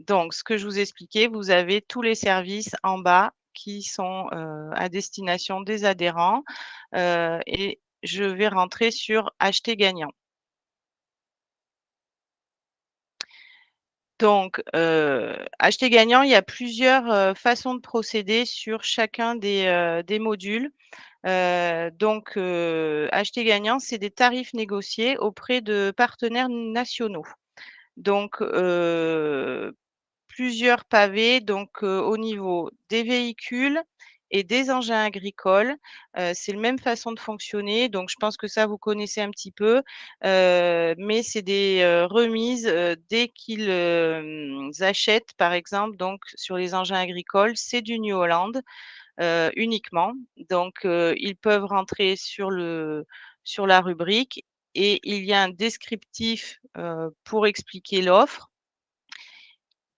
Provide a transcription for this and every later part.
Donc ce que je vous expliquais, vous avez tous les services en bas qui sont, à destination des adhérents, et je vais rentrer sur acheter gagnant. Donc, acheter gagnant, il y a plusieurs, façons de procéder sur chacun des modules. Acheter gagnant, c'est des tarifs négociés auprès de partenaires nationaux. Donc, plusieurs pavés, au niveau des véhicules et des engins agricoles. C'est la même façon de fonctionner, donc je pense que ça, vous connaissez un petit peu, mais c'est des, remises, dès qu'ils, achètent, par exemple, donc sur les engins agricoles, c'est du New Holland, uniquement. Ils peuvent rentrer sur la rubrique et il y a un descriptif, pour expliquer l'offre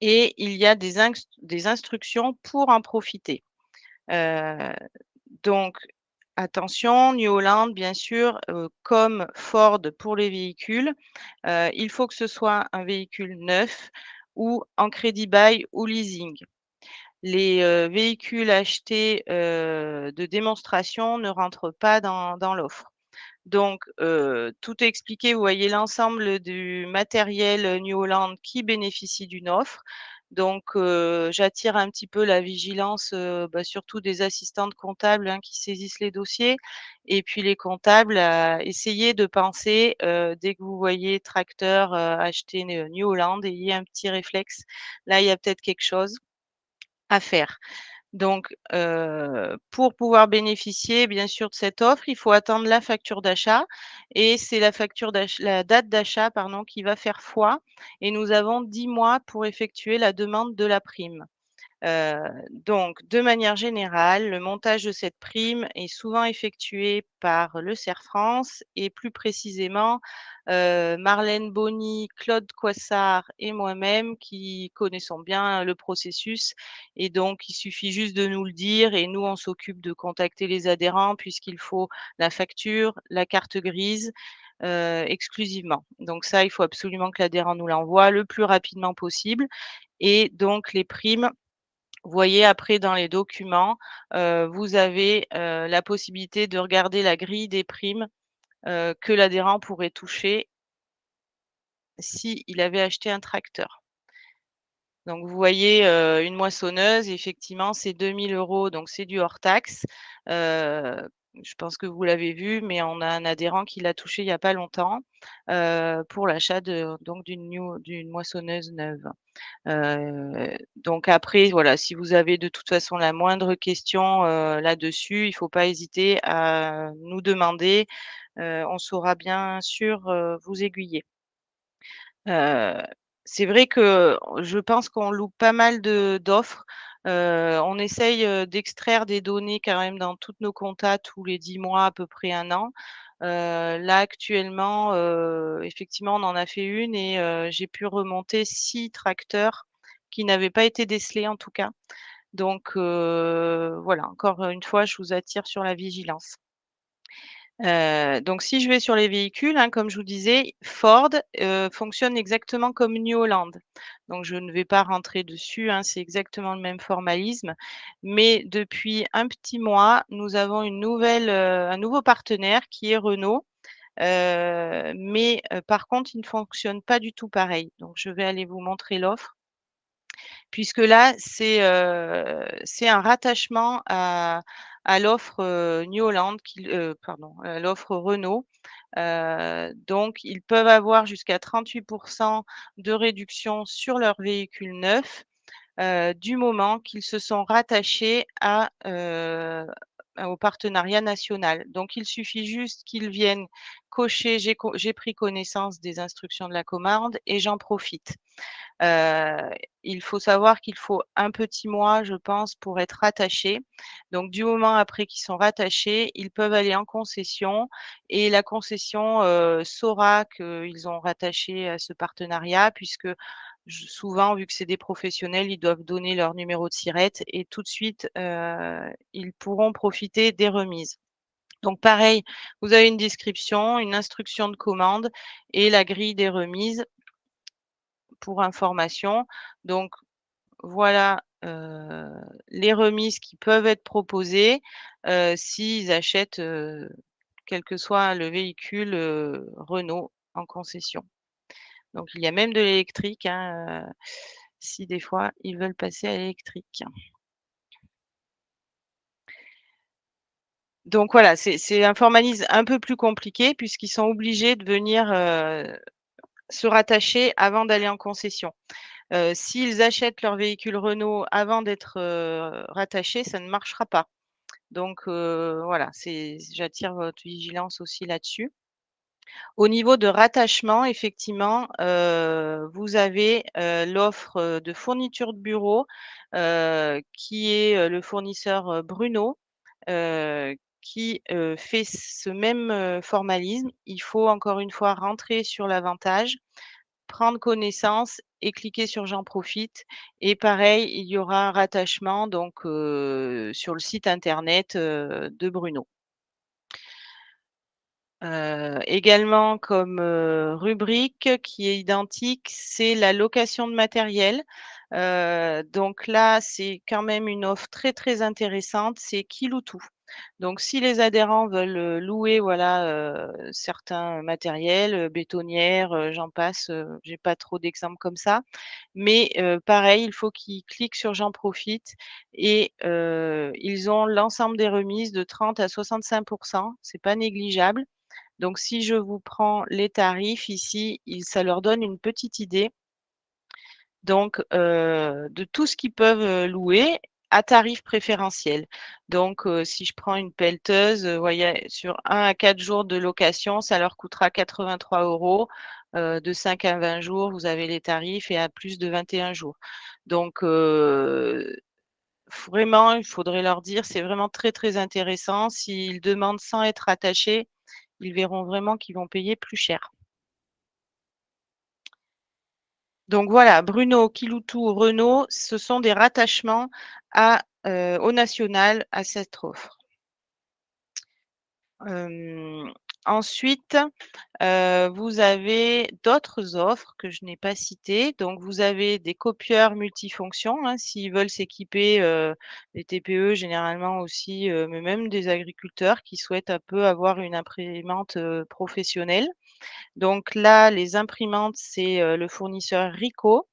et il y a des instructions pour en profiter. Heu, donc attention, New Holland, bien sûr, comme Ford pour les véhicules, il faut que ce soit un véhicule neuf ou en crédit bail ou leasing. Les, véhicules achetés, de démonstration ne rentrent pas dans l'offre. Tout est expliqué. Vous voyez l'ensemble du matériel, New Holland qui bénéficie d'une offre. J'attire un petit peu la vigilance, surtout des assistantes comptables, hein, qui saisissent les dossiers et puis les comptables à essayer de penser, dès que vous voyez tracteur, acheter New Holland, ayez un petit réflexe. Là, il y a peut-être quelque chose à faire. Pour pouvoir bénéficier bien sûr de cette offre, il faut attendre la facture d'achat et c'est la date d'achat pardon qui va faire foi et nous avons 10 mois pour effectuer la demande de la prime. De manière générale, le montage de cette prime est souvent effectué par le CER France et plus précisément, Marlène Bonny, Claude Coissard et moi-même qui connaissons bien le processus et donc il suffit juste de nous le dire et nous on s'occupe de contacter les adhérents puisqu'il faut la facture, la carte grise, exclusivement. Donc ça, il faut absolument que l'adhérent nous l'envoie le plus rapidement possible et donc les primes vous voyez après dans les documents, vous avez, la possibilité de regarder la grille des primes, que l'adhérent pourrait toucher s'il avait acheté un tracteur. Donc vous voyez, une moissonneuse, effectivement, c'est 2 000 €, donc c'est du hors taxe. Heu, je pense que vous l'avez vu, mais on a un adhérent qui l'a touché il y a pas longtemps, pour l'achat d'une moissonneuse neuve. Donc après, voilà, si vous avez de toute façon la moindre question, là-dessus, il faut pas hésiter à nous demander, on saura bien sûr, vous aiguiller. Heu, c'est vrai que je pense qu'on loupe pas mal d'offres. On essaye, d'extraire des données quand même dans toutes nos comptas tous les 10 mois, à peu près 1 an. Là actuellement, effectivement, on en a fait une et j'ai pu remonter 6 tracteurs qui n'avaient pas été décelés en tout cas. Voilà, encore une fois, je vous attire sur la vigilance. Si je vais sur les véhicules, hein, comme je vous disais, Ford, fonctionne exactement comme New Holland. Donc je ne vais pas rentrer dessus, hein, c'est exactement le même formalisme. Mais depuis un petit mois, nous avons un nouveau partenaire qui est Renault. Par contre, il ne fonctionne pas du tout pareil. Donc je vais aller vous montrer l'offre. Puisque là, c'est un rattachement à l'offre, New Holland à l'offre Renault. Ils peuvent avoir jusqu'à 38 de réduction sur leur véhicule neuf, du moment qu'ils se sont rattachés au partenariat national. Donc il suffit juste qu'ils viennent cocher: «J'ai pris connaissance des instructions de la commande et j'en profite». Heu, il faut savoir qu'il faut un petit mois, je pense, pour être rattaché. Donc du moment après qu'ils sont rattachés, ils peuvent aller en concession et la concession, saura qu'ils ont rattaché à ce partenariat puisque souvent, vu que c'est des professionnels, ils doivent donner leur numéro de SIRET et tout de suite, ils pourront profiter des remises. Donc pareil, vous avez une description, une instruction de commande et la grille des remises pour information. Donc voilà, les remises qui peuvent être proposées, s'ils achètent, quel que soit le véhicule, Renault en concession. Donc il y a même de l'électrique, hein, si des fois ils veulent passer à l'électrique. Donc voilà, c'est un formalisme un peu plus compliqué puisqu'ils sont obligés de venir, se rattacher avant d'aller en concession. S'ils achètent leur véhicule Renault avant d'être, rattachés, ça ne marchera pas. Donc voilà, j'attire votre vigilance aussi là-dessus. Au niveau de rattachement, effectivement, vous avez, l'offre, de fourniture de bureau, qui est, le fournisseur, Bruno, qui, fait ce même, formalisme. Il faut encore une fois rentrer sur l'avantage, prendre connaissance et cliquer sur «J'en profite» et pareil, il y aura un rattachement donc sur le site internet, de Bruno. Également comme, rubrique qui est identique, c'est la location de matériel. Donc là, c'est quand même une offre très, très intéressante, c'est Kiloutou. Donc si les adhérents veulent, louer voilà, certains matériels, bétonnières, j'en passe, j'ai pas trop d'exemples comme ça. Mais pareil, il faut qu'ils cliquent sur «J'en profite» et ils ont l'ensemble des remises de 30 à 65. C'est pas négligeable. Donc si je vous prends les tarifs ici, ça leur donne une petite idée donc de tout ce qu'ils peuvent, louer à tarif préférentiel. Donc si je prends une pelleteuse, voyez sur 1 à 4 jours de location, ça leur coûtera 83 €. De 5 à 20 jours, vous avez les tarifs et à plus de 21 jours. Donc vraiment, il faudrait leur dire, c'est vraiment très, très intéressant. S'ils demandent sans être attachés, ils verront vraiment qu'ils vont payer plus cher. Donc voilà, Bruno, Kiloutou, Renault, ce sont des rattachements au national à cette offre. Hem, Ensuite, vous avez d'autres offres que je n'ai pas citées. Donc vous avez des copieurs multifonctions, hein, s'ils veulent s'équiper, les TPE généralement aussi, mais même des agriculteurs qui souhaitent un peu avoir une imprimante, professionnelle. Donc là, les imprimantes, c'est, le fournisseur Ricoh.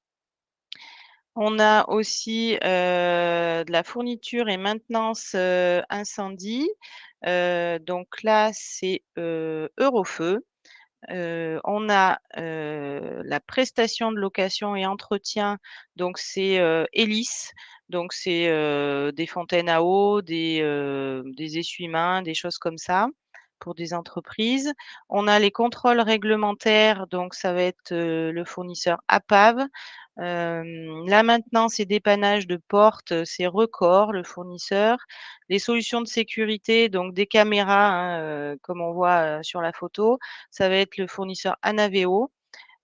On a aussi, de la fourniture et maintenance, incendie. Donc là, c'est, Eurofeu. On a, la prestation de location et entretien, donc c'est, Elis. Donc c'est, des fontaines à eau, des essuie-mains, des choses comme ça, pour des entreprises. On a les contrôles réglementaires, donc ça va être, le fournisseur APAV. La maintenance et dépannage de portes, c'est Record, le fournisseur. Les solutions de sécurité, donc des caméras, hein, comme on voit, sur la photo, ça va être le fournisseur Anaveo.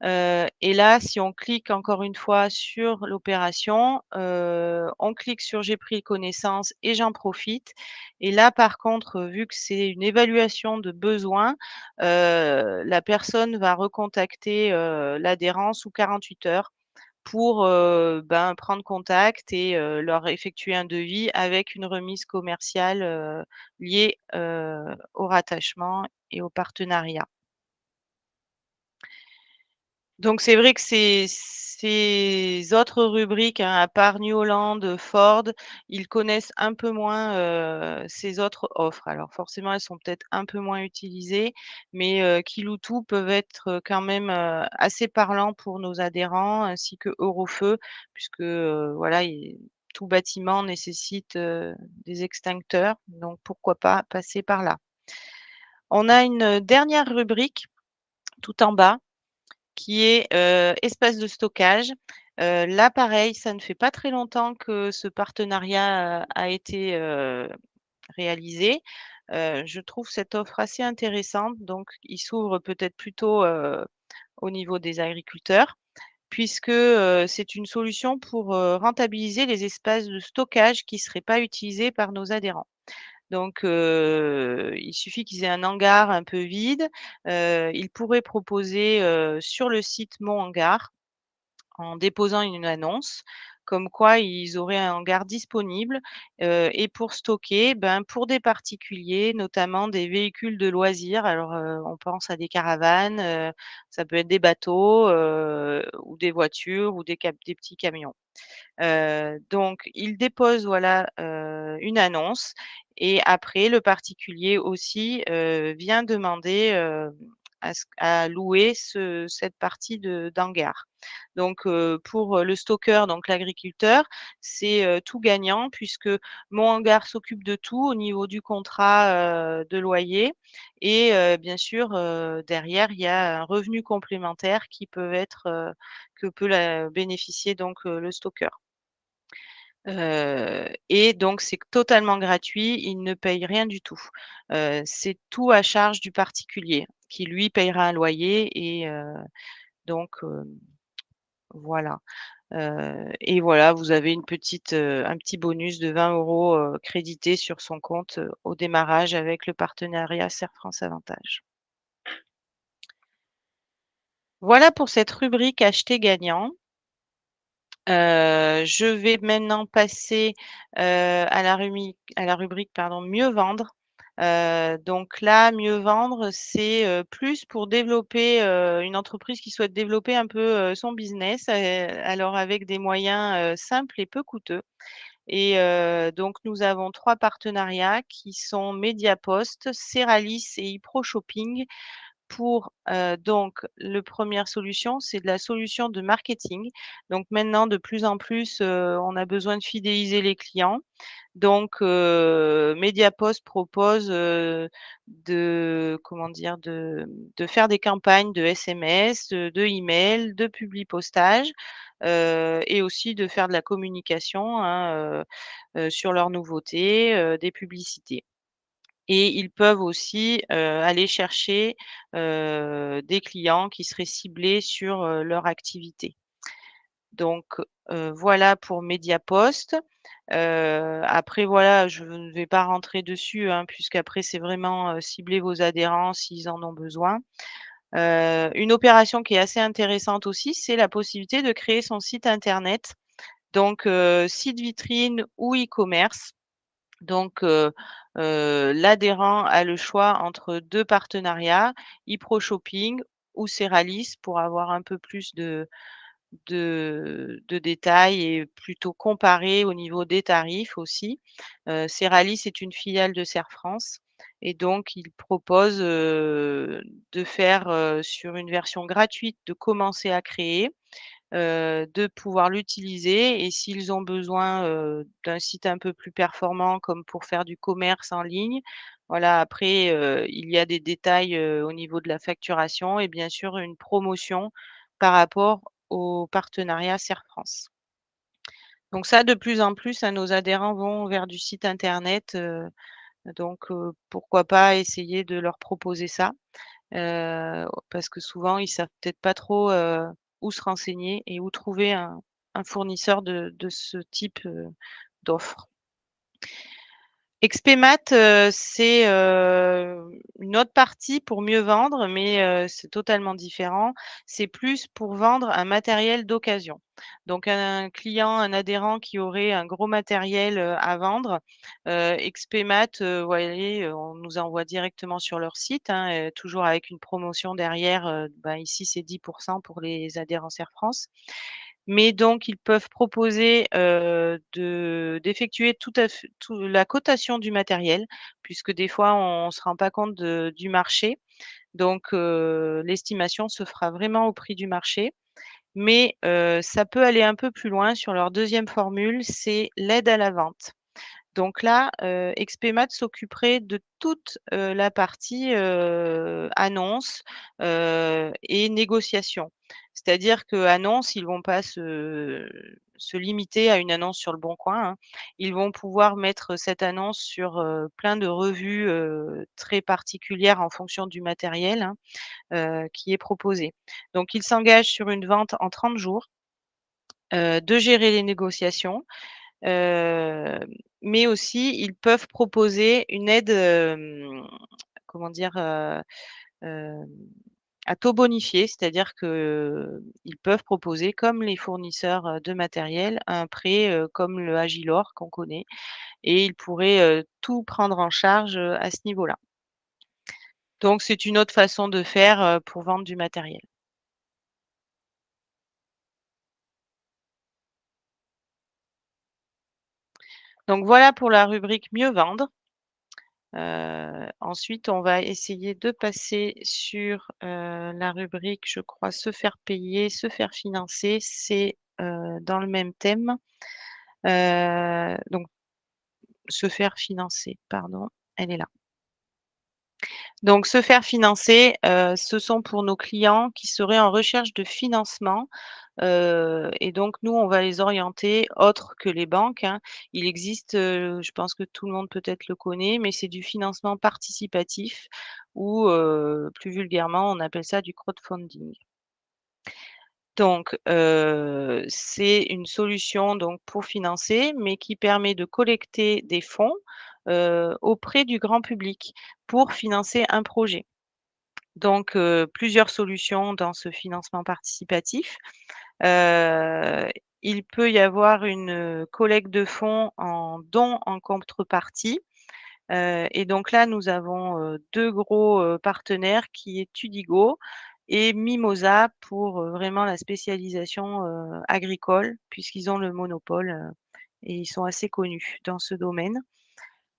Et là, si on clique encore une fois sur l'opération, on clique sur «J'ai pris connaissance et j'en profite» et là, par contre, vu que c'est une évaluation de besoin, la personne va recontacter, l'adhérent sous 48 heures pour, ben, prendre contact et leur effectuer un devis avec une remise commerciale, liée, au rattachement et au partenariat. Donc c'est vrai que ces autres rubriques, hein, à part New Holland, Ford, ils connaissent un peu moins, ces autres offres. Alors forcément, elles sont peut-être un peu moins utilisées, mais Kiloutou peuvent être, quand même, assez parlants pour nos adhérents ainsi que Eurofeu puisque, voilà, tout bâtiment nécessite, des extincteurs, donc pourquoi pas passer par là. On a une dernière rubrique tout en bas qui est, espace de stockage. Là pareil, ça ne fait pas très longtemps que ce partenariat, a été, réalisé. Je trouve cette offre assez intéressante, donc il s'ouvre peut-être plutôt, au niveau des agriculteurs puisque, c'est une solution pour, rentabiliser les espaces de stockage qui ne seraient pas utilisés par nos adhérents. Donc il suffit qu'ils aient un hangar un peu vide, ils pourraient proposer, sur le site Mon Hangar, en déposant une annonce comme quoi ils auraient un hangar disponible, et pour stocker, ben, pour des particuliers, notamment des véhicules de loisirs. Alors, on pense à des caravanes, ça peut être des bateaux, ou des voitures ou des petits camions. Donc il dépose voilà, une annonce et après le particulier aussi, vient demander, à louer cette partie d'hangar. Donc pour, le stockeur, donc l'agriculteur, c'est, tout gagnant puisque mon hangar s'occupe de tout au niveau du contrat, de loyer et bien sûr, derrière, il y a un revenu complémentaire qui peut être, que peut la bénéficier donc, le stockeur. Et donc c'est totalement gratuit, il ne paye rien du tout. C'est tout à charge du particulier qui lui payera un loyer et donc voilà. Et voilà, vous avez un petit bonus de 20 € crédité sur son compte, au démarrage avec le partenariat Serre France Avantage. Voilà pour cette rubrique acheter gagnant. Je vais maintenant passer, à la rubrique pardon, mieux vendre. Donc là, mieux vendre, c'est, plus pour développer, une entreprise qui souhaite développer un peu, son business, alors avec des moyens, simples et peu coûteux et donc nous avons 3 partenariats qui sont Mediapost, Ceralis et iPro-Shopping pour, donc le première solution, c'est de la solution de marketing. Donc maintenant, de plus en plus, on a besoin de fidéliser les clients. Donc Mediapost propose, de comment dire? De faire des campagnes de SMS, de email, de publipostage, et aussi de faire de la communication, hein, sur leurs nouveautés, des publicités. Et ils peuvent aussi, aller chercher, des clients qui seraient ciblés sur, leur activité. Donc, voilà pour Mediapost. Après voilà, je ne vais pas rentrer dessus, hein, puisqu'après c'est vraiment, cibler vos adhérents s'ils en ont besoin. Une opération qui est assez intéressante aussi, c'est la possibilité de créer son site internet. Donc, site vitrine ou e-commerce. Donc, l'adhérent a le choix entre 2 partenariats, iPro-Shopping ou Ceralis pour avoir un peu plus de détails et plutôt comparer au niveau des tarifs aussi. Ceralis est une filiale de Serre France et donc il propose, de faire, sur une version gratuite, de commencer à créer de pouvoir l'utiliser et s'ils ont besoin, d'un site un peu plus performant comme pour faire du commerce en ligne, voilà après, il y a des détails, au niveau de la facturation et bien sûr une promotion par rapport au partenariat Serre France. Donc ça, de plus en plus, hein, nos adhérents vont vers du site internet, donc pourquoi pas essayer de leur proposer ça? Parce que souvent, ils savent peut-être pas trop, où se renseigner et où trouver un fournisseur de ce type, d'offre. Expemat, c'est, une autre partie pour mieux vendre, mais c'est totalement différent. C'est plus pour vendre un matériel d'occasion. Donc un client, un adhérent qui aurait un gros matériel, à vendre, Expemat, vous voyez, on nous envoie directement sur leur site, hein, toujours avec une promotion derrière, ben, ici c'est 10 pour les adhérents Serre France. Mais donc ils peuvent proposer, d'effectuer tout à f tout la cotation du matériel, puisque des fois on ne se rend pas compte du marché. Donc l'estimation se fera vraiment au prix du marché. Mais ça peut aller un peu plus loin sur leur deuxième formule, c'est l'aide à la vente. Donc là, Expemat s'occuperait de toute, la partie, annonce, et négociation. C'est-à-dire qu'annonce, ils vont pas se limiter à une annonce sur Le Bon Coin, hein. Ils vont pouvoir mettre cette annonce sur, plein de revues, très particulières en fonction du matériel, hein, qui est proposé. Donc ils s'engagent sur une vente en 30 jours, de gérer les négociations. Heu, mais aussi, ils peuvent proposer une aide, comment dire? Hem, à taux bonifié, c'est-à-dire qu'ils peuvent proposer, comme les fournisseurs, de matériel, un prêt, comme le Agilor qu'on connaît et ils pourraient, tout prendre en charge, à ce niveau-là. Donc c'est une autre façon de faire, pour vendre du matériel. Donc voilà pour la rubrique mieux vendre. Ensuite, on va essayer de passer sur, la rubrique, je crois, se faire payer, se faire financer. C'est, dans le même thème. Donc se faire financer, pardon, elle est là. Donc se faire financer, ce sont pour nos clients qui seraient en recherche de financement, et donc nous, on va les orienter autres que les banques, hein. Il existe, je pense que tout le monde peut-être le connaît, mais c'est du financement participatif ou, plus vulgairement, on appelle ça du crowdfunding. Donc, c'est une solution donc pour financer, mais qui permet de collecter des fonds, auprès du grand public pour financer un projet. Donc, plusieurs solutions dans ce financement participatif. Heu, il peut y avoir une, collecte de fonds en dons en contrepartie, et donc là, nous avons, 2 gros, partenaires qui est Tudigo et Mimosa pour, vraiment la spécialisation, agricole puisqu'ils ont le monopole, et ils sont assez connus dans ce domaine.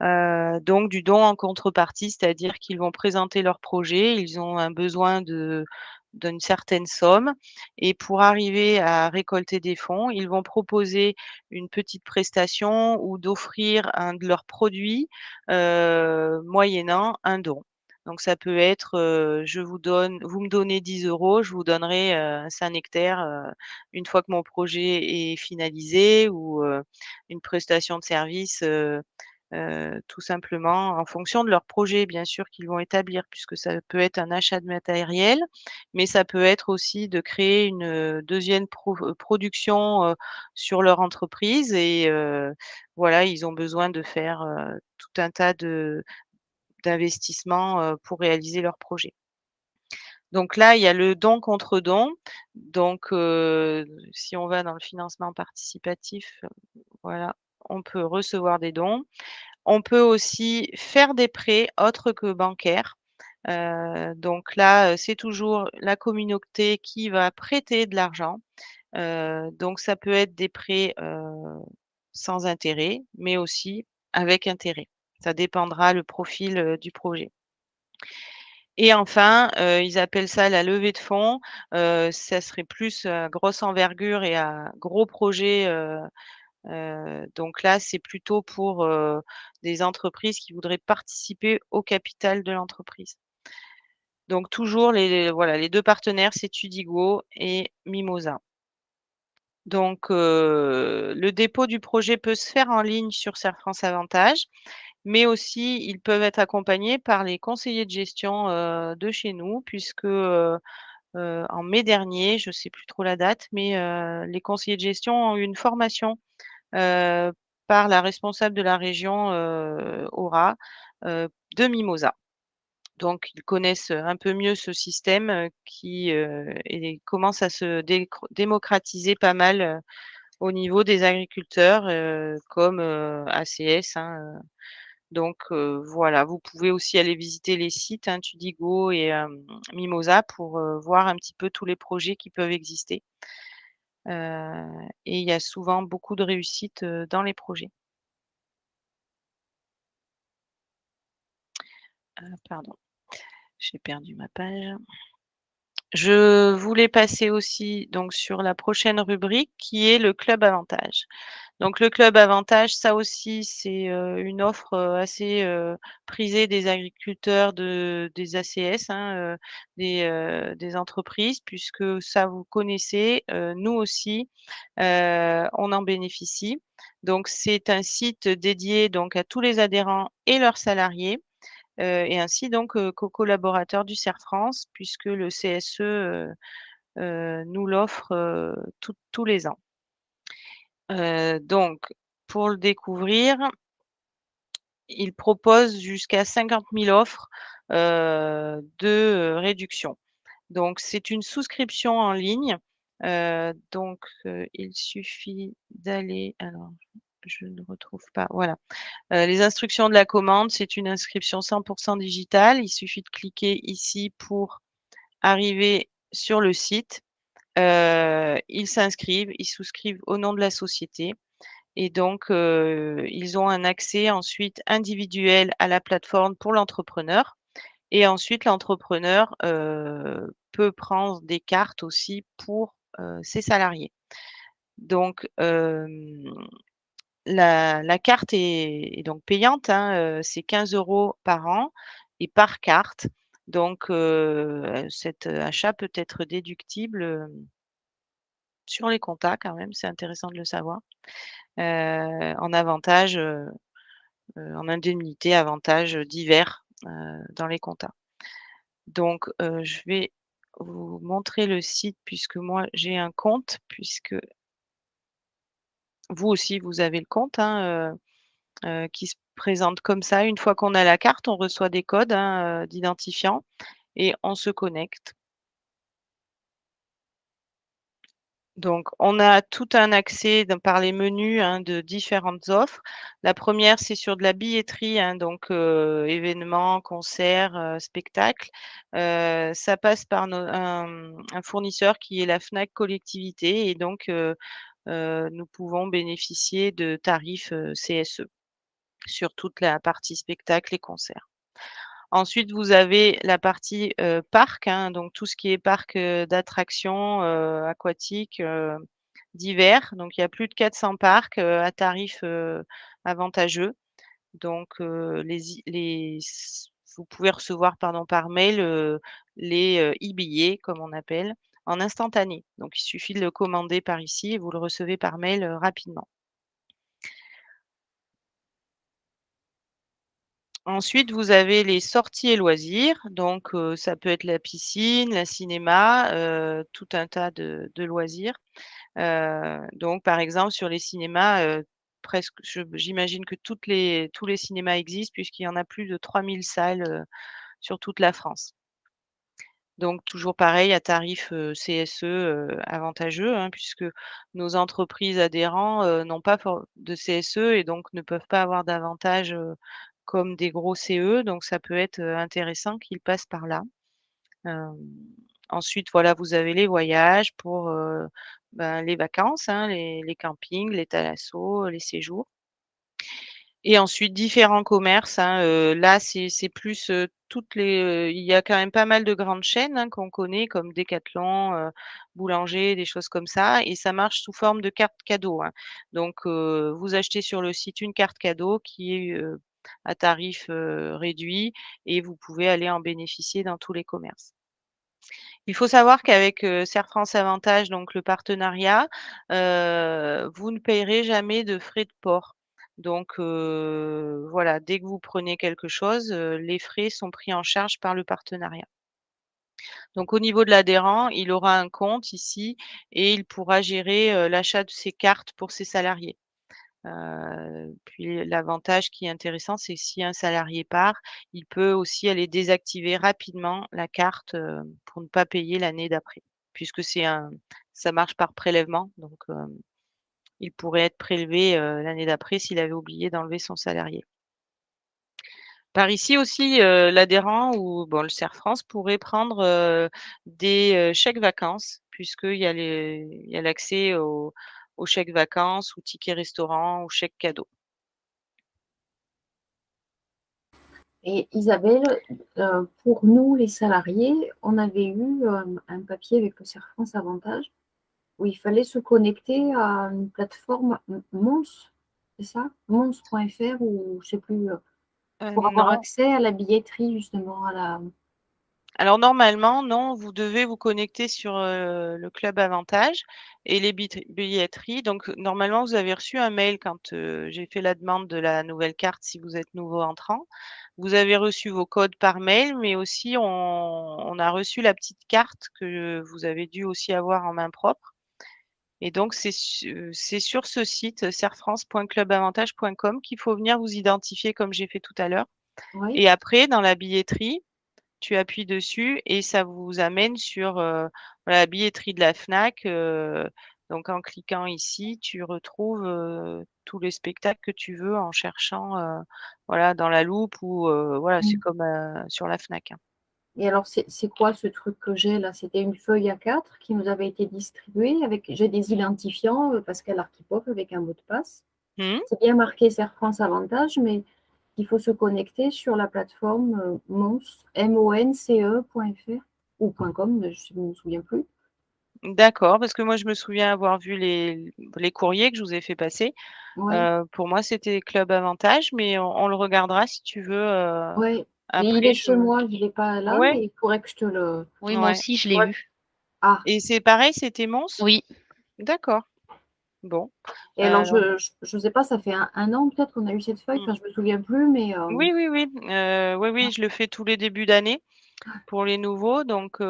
Donc du don en contrepartie, c'est-à-dire qu'ils vont présenter leur projet, ils ont un besoin d'une certaine somme et pour arriver à récolter des fonds, ils vont proposer une petite prestation ou d'offrir un de leurs produits, moyennant un don. Donc ça peut être, je vous donne vous me donnez 10 €, je vous donnerai, 5 hectares, une fois que mon projet est finalisé ou, une prestation de service, tout simplement en fonction de leur projet bien sûr qu'ils vont établir puisque ça peut être un achat de matériel, mais ça peut être aussi de créer une, 2e production, sur leur entreprise et voilà, ils ont besoin de faire, tout un tas d'investissements, pour réaliser leur projet. Donc là, il y a le don contre don. Donc si on va dans le financement participatif, voilà, on peut recevoir des dons. On peut aussi faire des prêts autres que bancaires. Donc là, c'est toujours la communauté qui va prêter de l'argent. Donc ça peut être des prêts, sans intérêt, mais aussi avec intérêt. Ça dépendra le profil, du projet. Et enfin, ils appellent ça la levée de fonds. Ça serait plus à grosse envergure et à gros projet, donc là, c'est plutôt pour, des entreprises qui voudraient participer au capital de l'entreprise. Donc toujours voilà, les 2 partenaires, c'est Tudigo et Mimosa. Donc le dépôt du projet peut se faire en ligne sur Serre France Avantage, mais aussi ils peuvent être accompagnés par les conseillers de gestion, de chez nous puisque, en mai dernier, je ne sais plus trop la date, mais les conseillers de gestion ont eu une formation heu, par la responsable de la région, Aura, de Mimosa. Donc ils connaissent, un peu mieux ce système, qui, et commence à se démocratiser pas mal, au niveau des agriculteurs, comme, ACS, hein, donc voilà. Vous pouvez aussi aller visiter les sites, hein, Tudigo et Mimosa pour, voir un petit peu tous les projets qui peuvent exister, et il y a souvent beaucoup de réussite, dans les projets. Pardon, j'ai perdu ma page. Je voulais passer aussi donc sur la prochaine rubrique qui est le club avantage. Donc le club avantage, ça aussi c'est, une offre, assez, prisée des agriculteurs des ACS, hein, des entreprises puisque ça vous connaissez, nous aussi, on en bénéficie. Donc c'est un site dédié donc à tous les adhérents et leurs salariés. Et ainsi donc, qu'aux collaborateurs du CERF France puisque le CSE, nous l'offre, tous les ans. Donc pour le découvrir, il propose jusqu'à 50 000 offres, de, réduction. Donc c'est une souscription en ligne, il suffit d'aller alors je ne retrouve pas, voilà. Les instructions de la commande, c'est une inscription 100 digitale. Il suffit de cliquer ici pour arriver sur le site. Ils s'inscrivent, ils souscrivent au nom de la société et donc ils ont un accès ensuite individuel à la plateforme pour l'entrepreneur et ensuite l'entrepreneur, peut prendre des cartes aussi pour, ses salariés. Donc la carte est donc payante, hein, c'est 15 € par an et par carte. Donc cet achat peut être déductible, sur les comptas quand même, c'est intéressant de le savoir, en avantages, en indemnités, avantages, divers, dans les comptas. Donc je vais vous montrer le site puisque moi j'ai un compte, puisque vous aussi vous avez le compte, hein, qui se présente comme ça. Une fois qu'on a la carte, on reçoit des codes, hein, d'identifiant et on se connecte. Donc on a tout un accès par les menus, hein, de différentes offres. La première, c'est sur de la billetterie, hein, donc événements, concerts, spectacles. Ça passe par un fournisseur qui est la Fnac Collectivité et donc nous pouvons bénéficier de tarifs, CSE sur toute la partie spectacle et concerts. Ensuite, vous avez la partie, parc, hein, donc tout ce qui est parc, d'attractions, aquatiques, divers. Donc il y a plus de 400 parcs, à tarifs, avantageux. Donc vous pouvez recevoir, pardon, par mail, les, e-billets comme on appelle, en instantané. Donc il suffit de le commander par ici et vous le recevez par mail, rapidement. Ensuite, vous avez les sorties et loisirs, donc ça peut être la piscine, la cinéma, tout un tas de loisirs. Donc par exemple sur les cinémas, presque j'imagine que tous les cinémas existent puisqu'il y en a plus de 3000 salles, sur toute la France. Donc toujours pareil à tarif, CSE, avantageux, hein, puisque nos entreprises adhérents, n'ont pas de CSE et donc ne peuvent pas avoir d'avantages, comme des gros CE, donc ça peut être, intéressant qu'ils passent par là. Hem, Ensuite, voilà, vous avez les voyages pour, les vacances, hein, les campings, les thalassos, les séjours. Et ensuite différents commerces, hein, là c'est plus, toutes les, il y a quand même pas mal de grandes chaînes, hein, qu'on connaît comme Decathlon, Boulanger, des choses comme ça et ça marche sous forme de carte cadeau, hein. Donc vous achetez sur le site une carte cadeau qui est, à tarif, réduit et vous pouvez aller en bénéficier dans tous les commerces. Il faut savoir qu'avec, Serre France Avantage, donc le partenariat, vous ne payerez jamais de frais de port. Donc voilà, dès que vous prenez quelque chose, les frais sont pris en charge par le partenariat. Donc au niveau de l'adhérent, il aura un compte ici et il pourra gérer, l'achat de ses cartes pour ses salariés. Puis l'avantage qui est intéressant, c'est si un salarié part, il peut aussi aller désactiver rapidement la carte, pour ne pas payer l'année d'après. Puisque ça marche par prélèvement, donc il pourrait être prélevé, l'année d'après s'il avait oublié d'enlever son salarié. Par ici aussi, l'adhérent ou bon, le CERF France pourrait prendre, des, chèques vacances il y a l'accès aux chèques vacances, ou tickets restaurant, ou chèques cadeaux. Et Isabelle, pour nous, les salariés, on avait eu un papier avec le Cerf France Avantage où il fallait se connecter à une plateforme Mons, c'est ça? Mons.fr ou je sais plus, pour avoir Non. accès à la billetterie justement, Alors normalement, non, vous devez vous connecter sur, le club Avantage et les billetteries. Donc normalement, vous avez reçu un mail quand, j'ai fait la demande de la nouvelle carte si vous êtes nouveau entrant. Vous avez reçu vos codes par mail, mais aussi on a reçu la petite carte que vous avez dû aussi avoir en main propre et donc c'est sur ce site, serfrance.clubavantage.com qu'il faut venir vous identifier comme j'ai fait tout à l'heure oui. et après dans la billetterie, tu appuies dessus et ça vous amène sur, la billetterie de la Fnac, donc en cliquant ici, tu retrouves, tous les spectacles que tu veux en cherchant, voilà, dans la loupe ou, voilà, c'est Mmh. comme, sur la Fnac, hein. Et alors, c'est quoi ce truc que j'ai là? C'était une feuille A4 qui nous avait été distribuée avec j'ai des identifiants, Pascal Archipov avec un mot de passe. Mmh. C'est bien marqué Serre France Avantage, mais il faut se connecter sur la plateforme, monce, monce.fr ou .com, je ne me souviens plus. D'accord, parce que moi, je me souviens avoir vu les courriers que je vous ai fait passer. Ouais, Pour moi, c'était Club Avantage, mais on le regardera si tu veux, ouais. Et il après est je chez moi, il est pas là, ouais, mais il faudrait que je te le Oui, moi ouais. aussi, je l'ai faudrait eu. ah, Et c'est pareil, c'était Mons? Oui. D'accord, bon, et alors alors je sais pas, ça fait un an peut-être qu'on a eu cette feuille, mmh. enfin je me souviens plus, mais Oui, oui, oui, oui, oui, je le fais tous les débuts d'année pour les nouveaux donc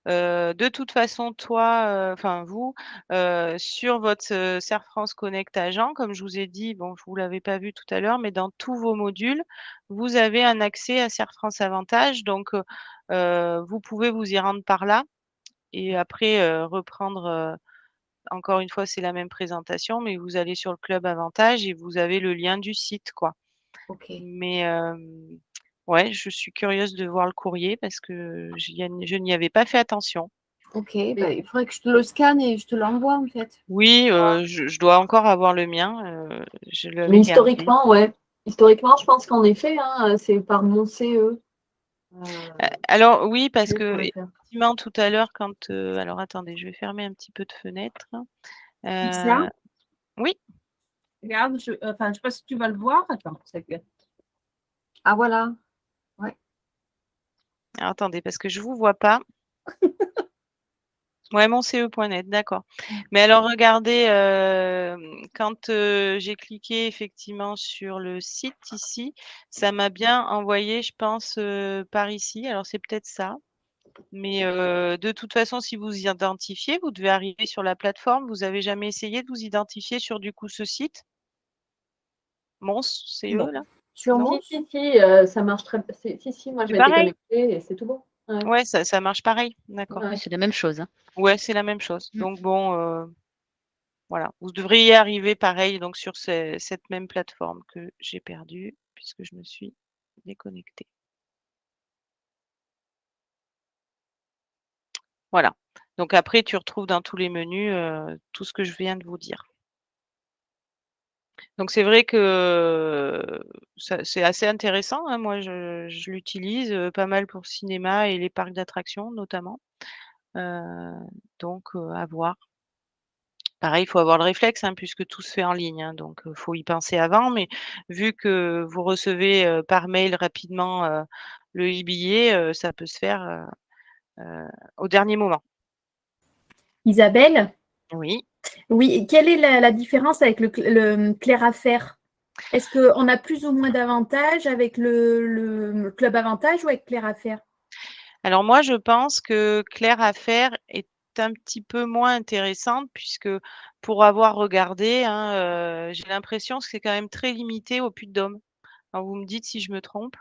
de toute façon, toi, enfin vous, sur votre, Serre France Connect Agent, comme je vous ai dit, bon, vous l'avez pas vu tout à l'heure, mais dans tous vos modules, vous avez un accès à Serre France Avantage, donc vous pouvez vous y rendre par là et après, reprendre, encore une fois, c'est la même présentation, mais vous allez sur le club Avantage et vous avez le lien du site, quoi. OK. Mais ouais, je suis curieuse de voir le courrier parce que je n'y avais pas fait attention. OK, Mais bah, il faudrait que je te le scanne et je te l'envoie, en fait. Oui, je dois encore avoir le mien, je Mais l'avais gardé. historiquement, ouais. Historiquement, je pense qu'en effet, hein, c'est par mon CE. Alors oui, parce que CE.fr. effectivement tout à l'heure quand, alors attendez, je vais fermer un petit peu de fenêtre. Issa, Oui, regarde, enfin, je sais pas si tu vas le voir. Attends, c'est que. Ah voilà, ouais. alors attendez parce que je vous vois pas. Ouais, monce.net, d'accord. Mais alors regardez, quand, j'ai cliqué effectivement sur le site ici, ça m'a bien envoyé, je pense, par ici. Alors c'est peut-être ça, mais de toute façon, si vous vous identifiez, vous devez arriver sur la plateforme. Vous avez jamais essayé de vous identifier sur, du coup, ce site? Mons, c'est eux Non. là? Sur Non? Si, Mons? si, si, ça marche très si, moi je C'est m'étais pareil? connectée et c'est tout bon. Ouais. Ouais, ça marche pareil? D'accord. Oui, Ouais. c'est la même chose, hein. Ouais, c'est la même chose. Mmh. Donc bon, voilà, vous devriez arriver pareil donc sur cette même plateforme que j'ai perdue puisque je me suis déconnectée. Voilà. Donc après tu retrouves dans tous les menus, tout ce que je viens de vous dire. Donc c'est vrai que ça c'est assez intéressant, hein. Moi je l'utilise, pas mal pour le cinéma et les parcs d'attractions notamment. Heu, donc à voir. Pareil, il faut avoir le réflexe, hein, puisque tout se fait en ligne, hein, donc faut y penser avant. Mais vu que vous recevez, par mail rapidement, le e-billet, ça peut se faire, au dernier moment. Isabelle, Oui. oui, et quelle est la différence avec le Clair Affaires? Est-ce qu'on a plus ou moins d'avantages avec le Club Avantage ou avec Clair Affaires? Alors moi, je pense que Claire Affaires est un petit peu moins intéressante puisque pour avoir regardé, hein, j'ai l'impression que c'est quand même très limité au Puy-de-Dôme. Alors vous me dites si je me trompe,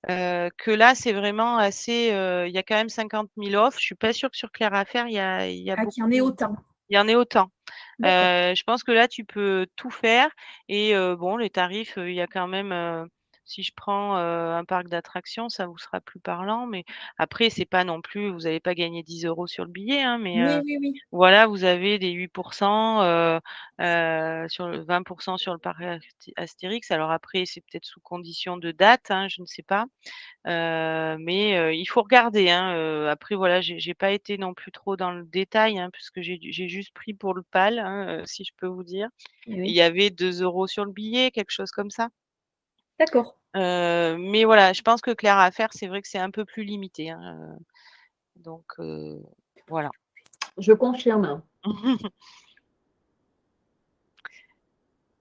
que là, c'est vraiment assez, il y a quand même 50 000 offres. Je suis pas sûre que sur Claire Affaires, il y a Ah, qu'il y en ait beaucoup autant. il y en ait autant. D'accord. Je pense que là, tu peux tout faire et bon, les tarifs, il y a quand même, si je prends, un parc d'attractions, ça vous sera plus parlant, mais après, c'est pas non plus vous allez pas gagner 10 € sur le billet, hein, mais Oui, oui, oui. voilà, vous avez des 8 sur le 20 sur le parc Astérix. Alors après, c'est peut-être sous condition de date, hein, je ne sais pas. Mais il faut regarder, hein, après voilà, j'ai pas été non plus trop dans le détail, hein, puisque j'ai juste pris pour le PAL, hein, si je peux vous dire. Eh Il oui. y avait 2 € sur le billet, quelque chose comme ça. D'accord. Mais voilà, je pense que Claire Affaires, c'est vrai que c'est un peu plus limité, hein, donc voilà. Je confirme.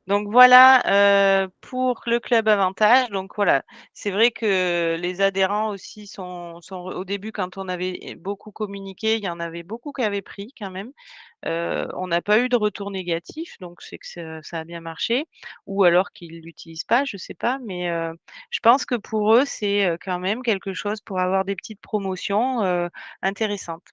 Donc voilà, pour le club avantage. Donc voilà, c'est vrai que les adhérents aussi sont au début quand on avait beaucoup communiqué, il y en avait beaucoup qui avaient pris quand même. On n'a pas eu de retour négatif, donc c'est que ça a bien marché ou alors qu'ils l'utilisent pas, je sais pas, mais je pense que pour eux, c'est, quand même quelque chose pour avoir des petites promotions, intéressantes.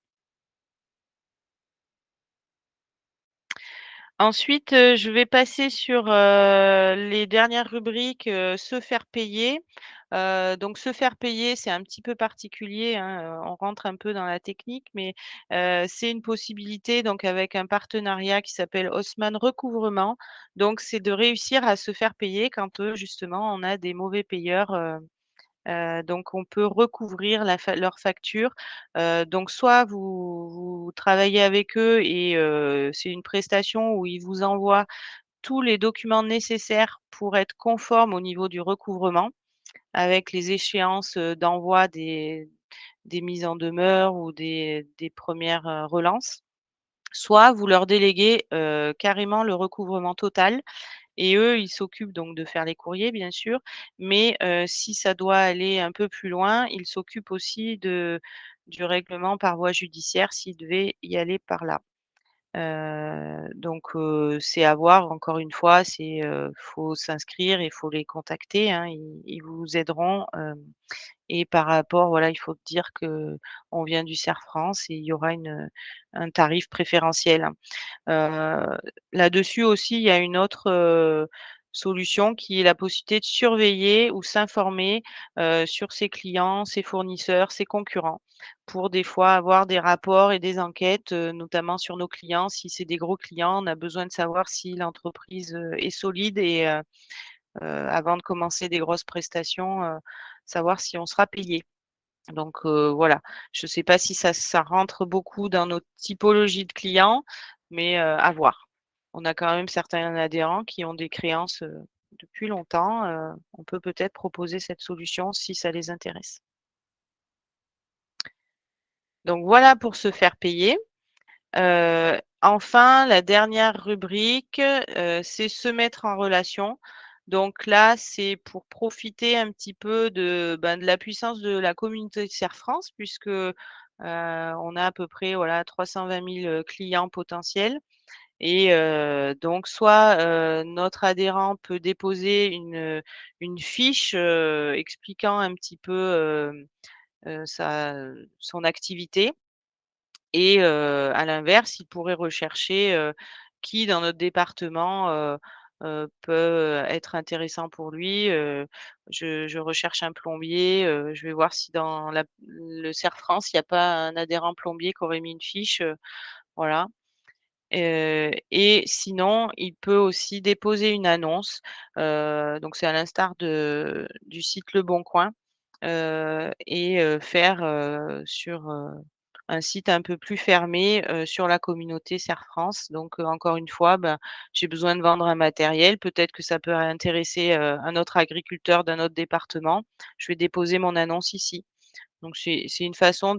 Ensuite, je vais passer sur, les dernières rubriques, se faire payer. Donc se faire payer, c'est un petit peu particulier, hein, on rentre un peu dans la technique, mais c'est une possibilité donc avec un partenariat qui s'appelle Haussmann Recouvrement. Donc c'est de réussir à se faire payer quand, justement on a des mauvais payeurs, donc on peut recouvrir leur facture. Donc soit vous travaillez avec eux et c'est une prestation où ils vous envoient tous les documents nécessaires pour être conforme au niveau du recouvrement, avec les échéances, d'envoi des mises en demeure ou des premières relances. Soit vous leur déléguez, carrément le recouvrement total et eux, ils s'occupent donc de faire les courriers, bien sûr, mais si ça doit aller un peu plus loin, ils s'occupent aussi du règlement par voie judiciaire s'il devait y aller par là. Donc c'est à voir encore une fois, faut s'inscrire, il faut les contacter, hein, ils vous aideront, et par rapport voilà, il faut dire qu'on vient du CERF France et il y aura un tarif préférentiel. Heu, Là-dessus aussi, il y a une autre, solution qui est la possibilité de surveiller ou s'informer, sur ses clients, ses fournisseurs, ses concurrents, pour des fois avoir des rapports et des enquêtes, notamment sur nos clients. Si c'est des gros clients, on a besoin de savoir si l'entreprise, est solide et avant de commencer des grosses prestations, savoir si on sera payé. Donc voilà, je ne sais pas si ça rentre beaucoup dans notre typologie de clients, mais à voir. On a quand même certains adhérents qui ont des créances, depuis longtemps, on peut peut-être proposer cette solution si ça les intéresse. Donc voilà pour se faire payer. Enfin, la dernière rubrique, c'est se mettre en relation. Donc là, c'est pour profiter un petit peu de la puissance de la communauté de Serre France puisque, on a à peu près, voilà, 320 000 clients potentiels et donc soit, notre adhérent peut déposer une fiche, expliquant un petit peu, son activité et à l'inverse, il pourrait rechercher, qui dans notre département, peut être intéressant pour lui. Je recherche un plombier, je vais voir si dans le CERF France, il y a pas un adhérent plombier qui aurait mis une fiche, voilà. Et sinon, il peut aussi déposer une annonce, donc c'est à l'instar du site Le Bon Coin, et faire, sur, un site un peu plus fermé, sur la communauté Serre France. Donc, encore une fois, ben, j'ai besoin de vendre un matériel, peut-être que ça peut intéresser, un autre agriculteur d'un autre département. Je vais déposer mon annonce ici. Donc c'est une façon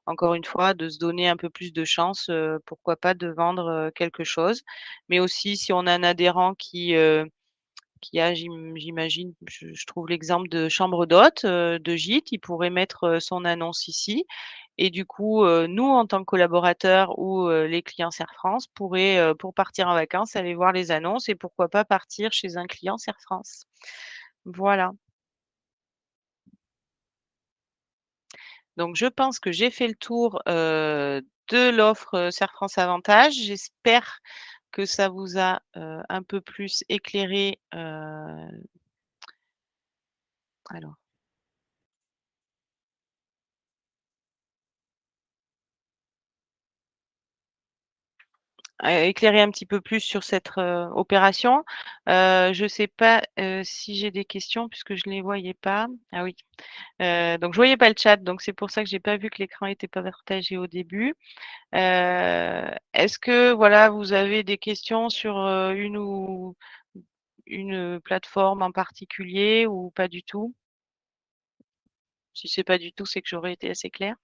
encore une fois, de se donner un peu plus de chance, pourquoi pas de vendre, quelque chose. Mais aussi si on a un adhérent qui a j'imagine, je trouve l'exemple de chambre d'hôte, de gîte, il pourrait mettre, son annonce ici et du coup, nous en tant que collaborateurs ou, les clients Serre France pourraient, pour partir en vacances, aller voir les annonces et pourquoi pas partir chez un client Serre France. Voilà. Donc je pense que j'ai fait le tour, de l'offre, Serre France Avantage. J'espère que ça vous a, un peu plus éclairé, alors, éclairé un petit peu plus sur cette, opération. Je ne sais pas, si j'ai des questions puisque je ne les voyais pas. Ah oui, donc je voyais pas le chat, donc c'est pour ça que j'ai pas vu que l'écran était pas partagé au début. Est-ce que voilà, vous avez des questions sur, une plateforme en particulier ou pas du tout? Si c'est pas du tout, c'est que j'aurais été assez claire.